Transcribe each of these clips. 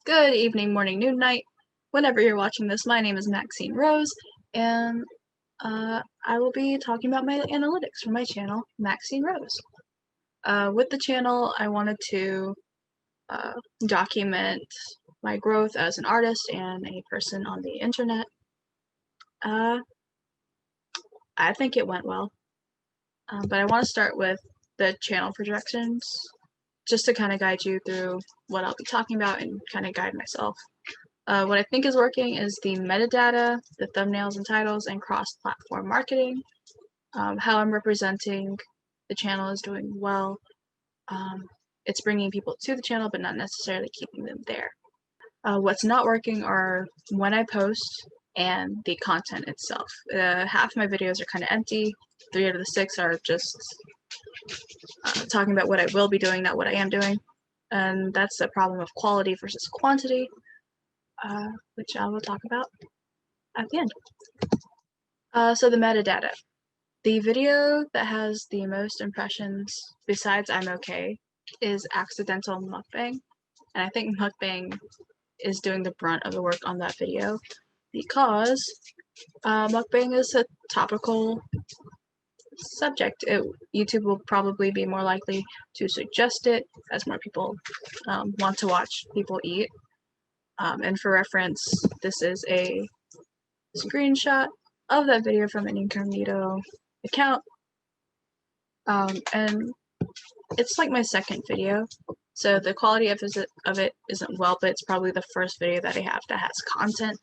Good evening, morning, noon, night. Whenever you're watching this, my name is MaxineRose, and I will be talking about my analytics for my channel, MaxineRose. With the channel, I wanted to document my growth as an artist and a person on the internet. I think it went well, but I want to start with the channel projections, just to kind of guide you through what I'll be talking about and kind of guide myself. What I think is working is the metadata, the thumbnails and titles, and cross-platform marketing. How I'm representing the channel is doing well. It's bringing people to the channel, but not necessarily keeping them there. What's not working are when I post and the content itself. Half my videos are kind of empty. 3 out of the 6 are just talking about what I will be doing, not what I am doing. And that's the problem of quality versus quantity, which I will talk about at the end. So the metadata. The video that has the most impressions, besides I'm okay, is Accidental Mukbang. And I think Mukbang is doing the brunt of the work on that video because mukbang is a topical subject. YouTube will probably be more likely to suggest it as more people want to watch people eat. And for reference, this is a screenshot of that video from an incognito account. And it's like my second video, so the quality of it isn't well, but it's probably the first video that I have that has content.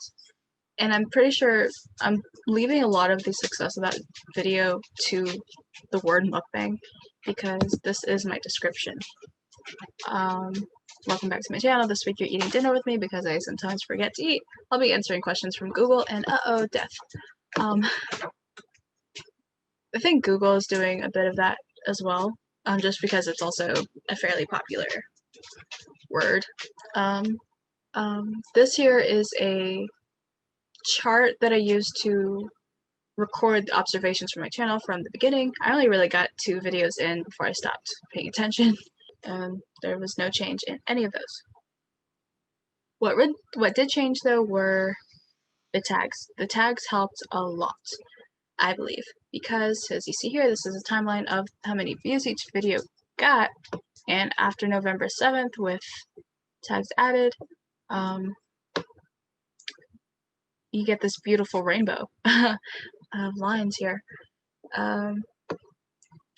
And I'm pretty sure I'm leaving a lot of the success of that video to the word mukbang, because this is my description. Welcome back to my channel. This week you're eating dinner with me because I sometimes forget to eat. I'll be answering questions from Google and death. I think Google is doing a bit of that as well, just because it's also a fairly popular word. This here is a chart that I used to record the observations from my channel from the beginning. I only really got 2 videos in before I stopped paying attention, and there was no change in any of those. What did change though were the tags. The tags helped a lot, I believe, because as you see here, this is a timeline of how many views each video got, and after November 7th, with tags added, you get this beautiful rainbow of lines here.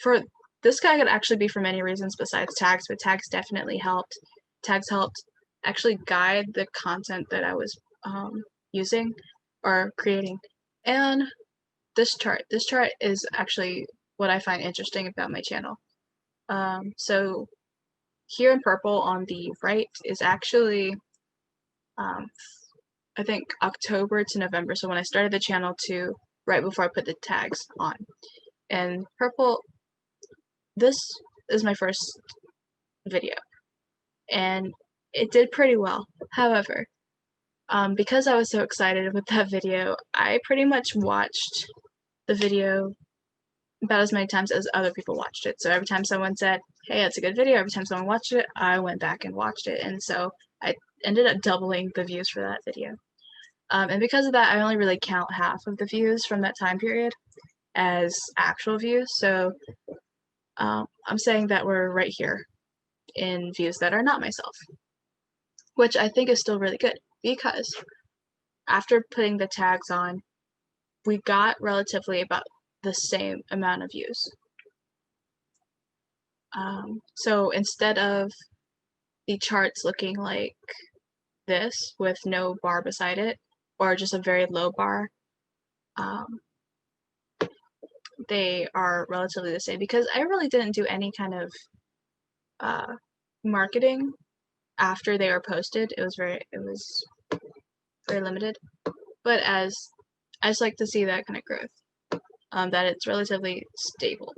For this guy could actually be for many reasons besides tags, but tags definitely helped. Tags helped actually guide the content that I was using or creating. And this chart is actually what I find interesting about my channel. So here in purple on the right is actually I think October to November, so when I started the channel to right before I put the tags on. And purple, this is my first video, and it did pretty well. However, because I was so excited with that video, I pretty much watched the video about as many times as other people watched it. So every time someone said, hey, it's a good video, every time someone watched it, I went back and watched it. And so I ended up doubling the views for that video. And because of that, I only really count half of the views from that time period as actual views. So I'm saying that we're right here in views that are not myself, which I think is still really good, because after putting the tags on, we got relatively about the same amount of views. So instead of the charts looking like this with no bar beside it, or just a very low bar, they are relatively the same, because I really didn't do any kind of marketing after they were posted. It was very limited, but I just like to see that kind of growth, that it's relatively stable.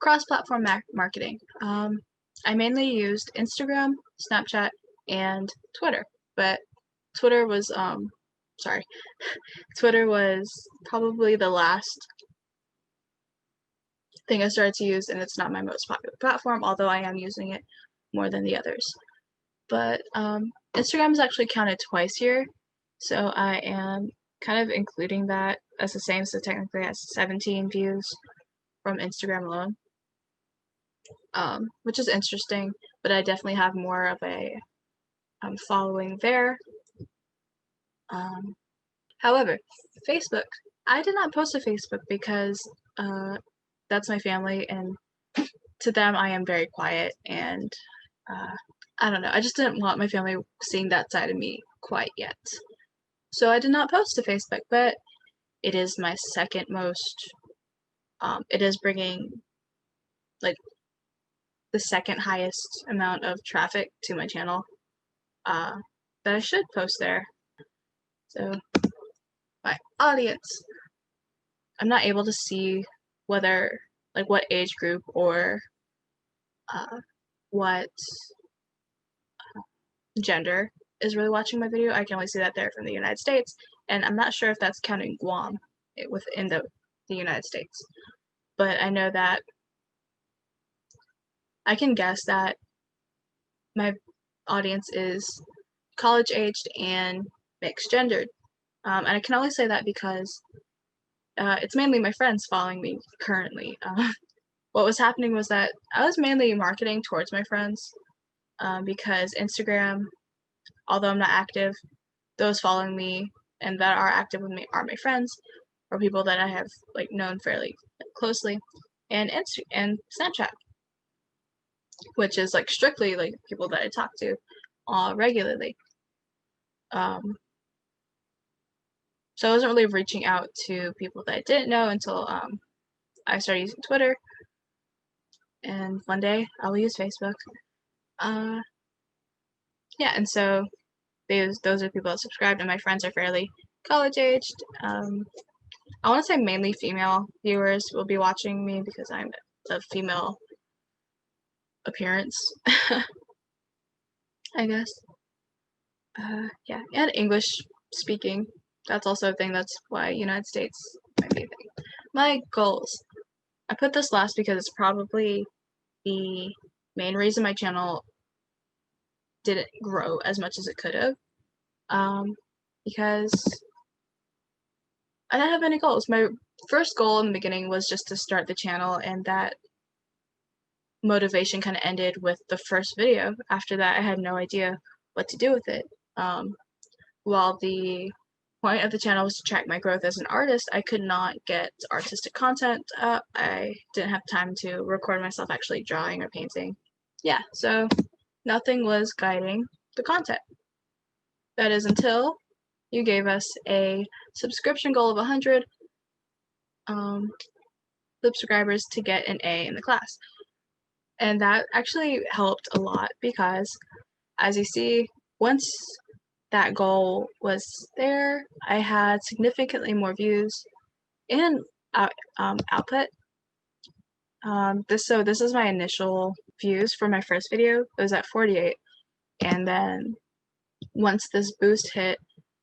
Cross-platform marketing. I mainly used Instagram, Snapchat, and Twitter, but Twitter was Twitter was probably the last thing I started to use, and it's not my most popular platform, although I am using it more than the others. but Instagram is actually counted twice here, so I am kind of including that as the same, so technically has 17 views from Instagram alone, which is interesting, but I definitely have more of a following there. However, Facebook, I did not post to Facebook because that's my family, and to them I am very quiet, and I don't know, I just didn't want my family seeing that side of me quite yet. So I did not post to Facebook, but it is my second most, it is bringing like the second highest amount of traffic to my channel, that I should post there. So my audience, I'm not able to see whether, like, what age group or what gender is really watching my video. I can only see that they're from the United States, and I'm not sure if that's counting Guam within the United States. But I know that I can guess that my audience is college-aged and mixed-gendered. And I can only say that because it's mainly my friends following me currently. What was happening was that I was mainly marketing towards my friends, because Instagram, although I'm not active, those following me and that are active with me are my friends or people that I have like known fairly closely, and Snapchat, which is like strictly like people that I talk to regularly. So I wasn't really reaching out to people that I didn't know until I started using Twitter, and one day I will use Facebook. Yeah, and so those are people that subscribed, and my friends are fairly college-aged. I want to say mainly female viewers will be watching me because I'm a female appearance, I guess. Yeah, and English speaking. That's also a thing. That's why United States might be a thing. My goals. I put this last because it's probably the main reason my channel didn't grow as much as it could have. Because I didn't have any goals. My first goal in the beginning was just to start the channel, and that motivation kind of ended with the first video. After that, I had no idea what to do with it. While the point of the channel was to track my growth as an artist, I could not get artistic content up. I didn't have time to record myself actually drawing or painting. Yeah, so nothing was guiding the content. That is until you gave us a subscription goal of 100 subscribers to get an A in the class. And that actually helped a lot because, as you see, once that goal was there, I had significantly more views and output. This is my initial views for my first video. It was at 48, and then once this boost hit,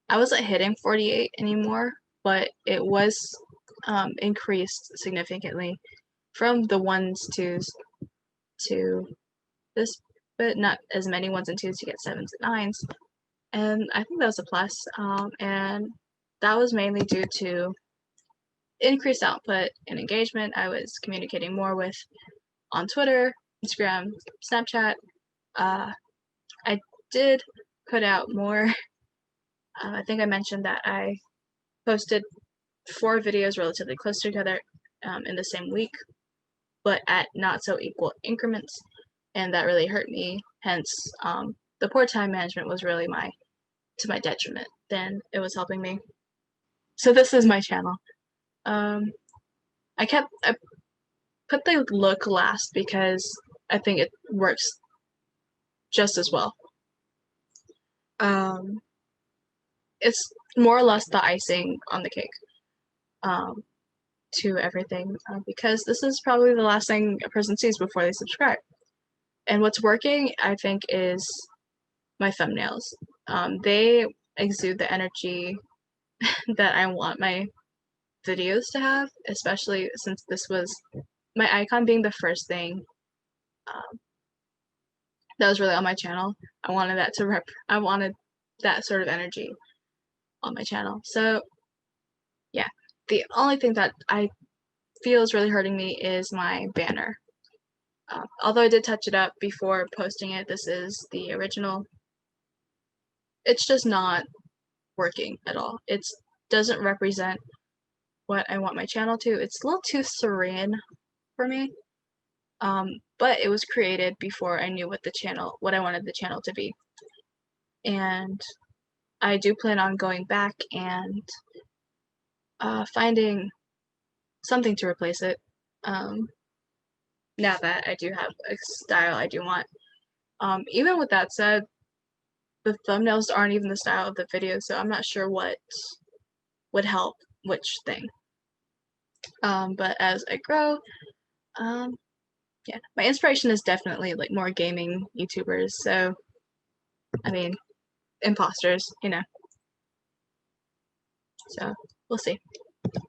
I wasn't hitting 48 anymore, but it was increased significantly from the ones, twos to this, but not as many ones and twos to get sevens and nines. And I think that was a plus. And that was mainly due to increased output and engagement. I was communicating more with on Twitter, Instagram, Snapchat. I did put out more. I think I mentioned that I posted 4 videos relatively close to each other in the same week, but at not so equal increments, and that really hurt me. Hence, the poor time management was really to my detriment than it was helping me. So this is my channel. I put the look last because I think it works just as well. It's more or less the icing on the cake to everything, because this is probably the last thing a person sees before they subscribe. And what's working, I think, is my thumbnails. They exude the energy that I want my videos to have, especially since this was my icon being the first thing that was really on my channel. I wanted that sort of energy on my channel. So yeah, the only thing that I feel is really hurting me is my banner. Although I did touch it up before posting it, this is the original. It's just not working at all. It doesn't represent what I want my channel to. It's a little too serene for me. But it was created before I knew what I wanted the channel to be. And I do plan on going back and finding something to replace it. Now that I do have a style I do want. Even with that said, the thumbnails aren't even the style of the video, so I'm not sure what would help which thing. But as I grow, yeah, my inspiration is definitely like more gaming YouTubers. So, I mean, imposters, you know. So we'll see.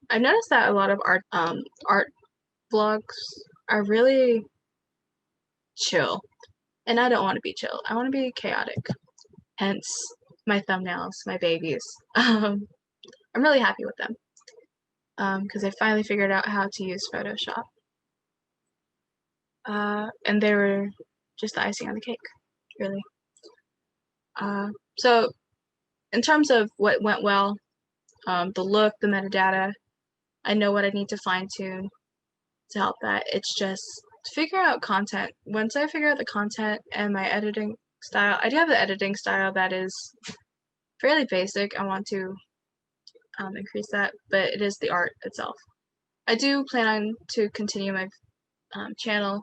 I've noticed that a lot of art vlogs are really chill, and I don't want to be chill. I want to be chaotic. Hence my thumbnails, my babies. I'm really happy with them because I finally figured out how to use Photoshop, and they were just the icing on the cake, really. So in terms of what went well, the look, the metadata, I know what I need to fine tune to help that. It's just figure out content. Once I figure out the content and my editing style, I do have the editing style that is fairly basic. I want to increase that, but it is the art itself. I do plan on to continue my channel,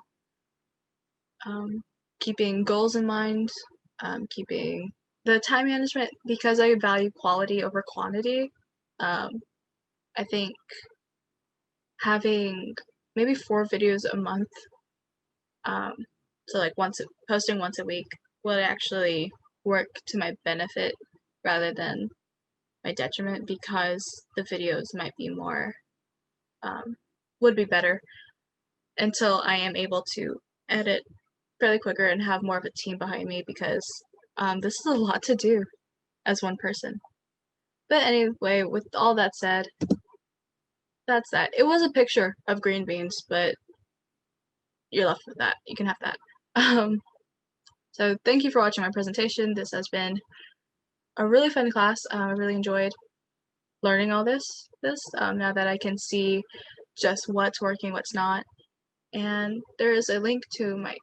keeping goals in mind, keeping the time management, because I value quality over quantity. I think having maybe 4 videos a month, so like posting once a week, would actually work to my benefit rather than my detriment, because the videos might be more, would be better until I am able to edit fairly quicker and have more of a team behind me, because this is a lot to do as one person. But anyway, with all that said, that's that. It was a picture of green beans, but you're left with that. You can have that. So thank you for watching my presentation. This has been a really fun class. I really enjoyed learning all this now that I can see just what's working, what's not. And there is a link to my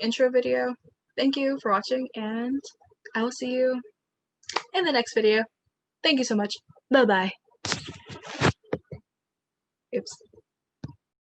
intro video. Thank you for watching, and I will see you in the next video. Thank you so much. Bye-bye.